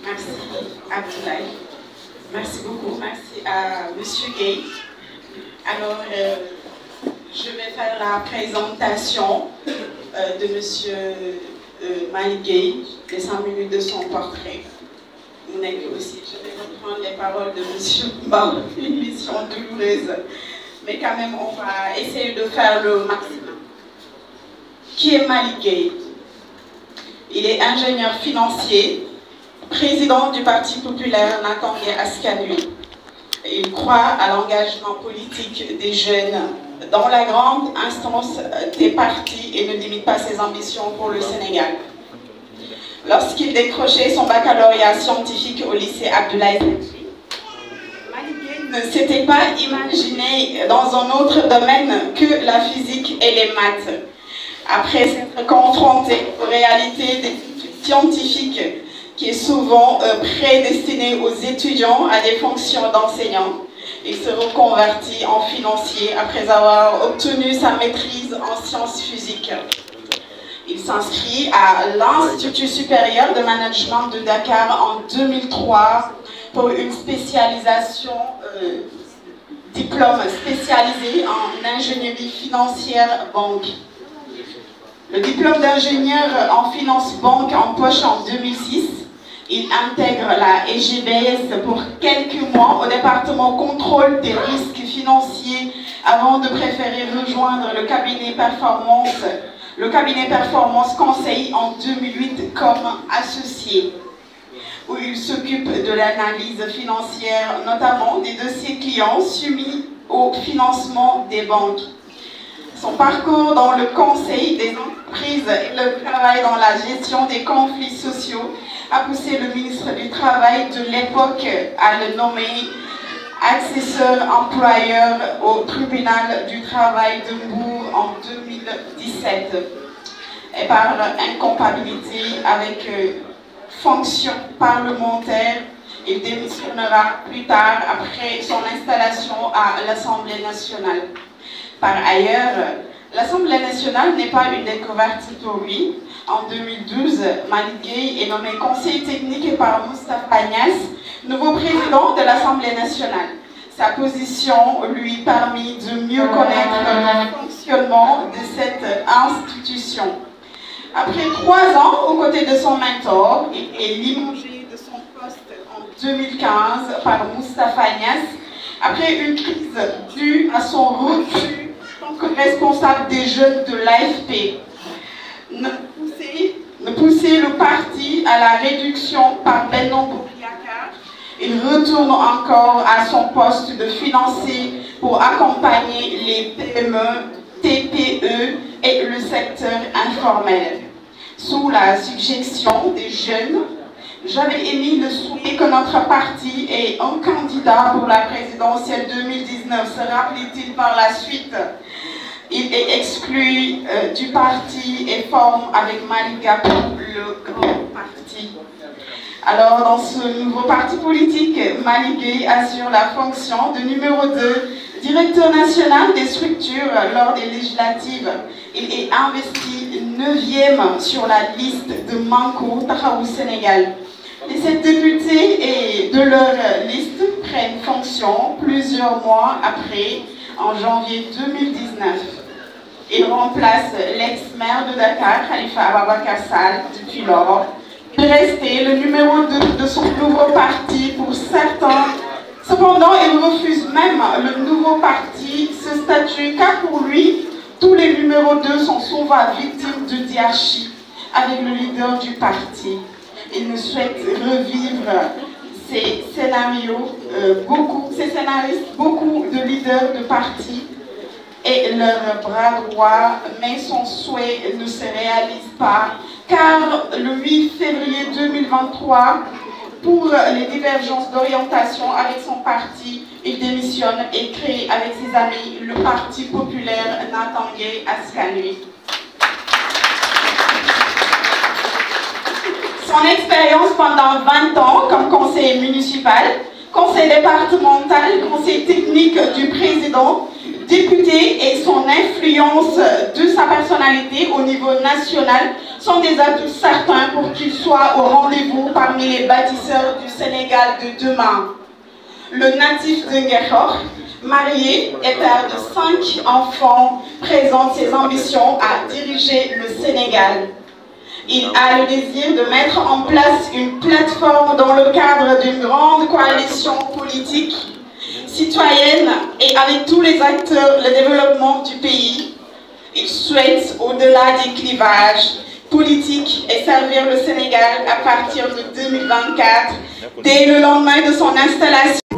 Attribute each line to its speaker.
Speaker 1: merci Abdoulaye. Merci beaucoup, merci à Monsieur Gueye. Alors, je vais faire la présentation de Monsieur Malick Gueye, les 100 minutes de son portrait. Vous n'êtes aussi, je vais reprendre les paroles de Monsieur Mba, une mission douloureuse. Mais quand même, on va essayer de faire le maximum. Qui est Malick Gueye? Il est ingénieur financier, président du Parti populaire Natangué Askan Wi. Il croit à l'engagement politique des jeunes dans la grande instance des partis et ne limite pas ses ambitions pour le Sénégal. Lorsqu'il décrochait son baccalauréat scientifique au lycée Abdoulaye Sadji, Malick Gueye ne s'était pas imaginé dans un autre domaine que la physique et les maths. Après s'être confronté aux réalités des études scientifiques qui est souvent prédestiné aux étudiants à des fonctions d'enseignants, il se reconvertit en financier après avoir obtenu sa maîtrise en sciences physiques. Il s'inscrit à l'Institut supérieur de management de Dakar en 2003 pour une spécialisation, diplôme spécialisé en ingénierie financière banque. Le diplôme d'ingénieur en finance banque en poche en 2006, il intègre la EGBS pour quelques mois au département contrôle des risques financiers avant de préférer rejoindre le cabinet Performance Conseil en 2008 comme associé, où il s'occupe de l'analyse financière, notamment des dossiers clients soumis au financement des banques. Son parcours dans le conseil des entreprises et le travail dans la gestion des conflits sociaux a poussé le ministre du Travail de l'époque à le nommer accesseur employeur au tribunal du travail de Mbour en 2017. Et par incompatibilité avec fonction parlementaire, il démissionnera plus tard après son installation à l'Assemblée nationale. Par ailleurs, l'Assemblée nationale n'est pas une découverte pour lui. En 2012, Malick Gueye est nommé conseiller technique par Moustapha Niasse, nouveau président de l'Assemblée nationale. Sa position lui permet de mieux connaître le fonctionnement de cette institution. Après 3 ans aux côtés de son mentor, il est limogé de son poste en 2015 par Moustapha Niasse après une crise due à son refus que responsable des jeunes de l'AFP, ne pousser le parti à la réduction par Benno Bokk-Yakaar. Il retourne encore à son poste de financier pour accompagner les PME, TPE et le secteur informel. Sous la suggestion des jeunes, j'avais émis le souhait que notre parti ait un candidat pour la présidentielle 2019. Se rappelait-il par la suite? Il est exclu du parti et forme avec Malick Gakou le grand parti. Alors, dans ce nouveau parti politique, Malick Gueye assure la fonction de numéro 2, directeur national des structures lors des législatives. Il est investi 9e sur la liste de Manko Taxawu Sénégal. Les 7 députés et de leur liste prennent fonction plusieurs mois après, en janvier 2019. Il remplace l'ex-maire de Dakar, Khalifa Ababacar Sall, depuis lors. Il restait le numéro 2 de son nouveau parti pour certains. Cependant, il refuse même le nouveau parti, ce statut, car pour lui, tous les numéros 2 sont souvent victimes de diarchie avec le leader du parti. Il ne souhaite revivre ces scénarios, ces scénaristes, beaucoup de leaders de parti et leur bras droit, mais son souhait ne se réalise pas, car le 8 février 2023, pour les divergences d'orientation avec son parti, il démissionne et crée avec ses amis le Parti populaire Natangué Askan Wi. Son expérience pendant 20 ans comme conseiller municipal, conseil départemental, conseil technique du président, député et son influence de sa personnalité au niveau national sont des atouts certains pour qu'il soit au rendez-vous parmi les bâtisseurs du Sénégal de demain. Le natif de Nguékokh, marié et père de 5 enfants, présente ses ambitions à diriger le Sénégal. Il a le désir de mettre en place une plateforme dans le cadre d'une grande coalition politique, citoyenne et avec tous les acteurs le développement du pays. Il souhaite, au-delà des clivages politiques, et servir le Sénégal à partir de 2024, dès le lendemain de son installation.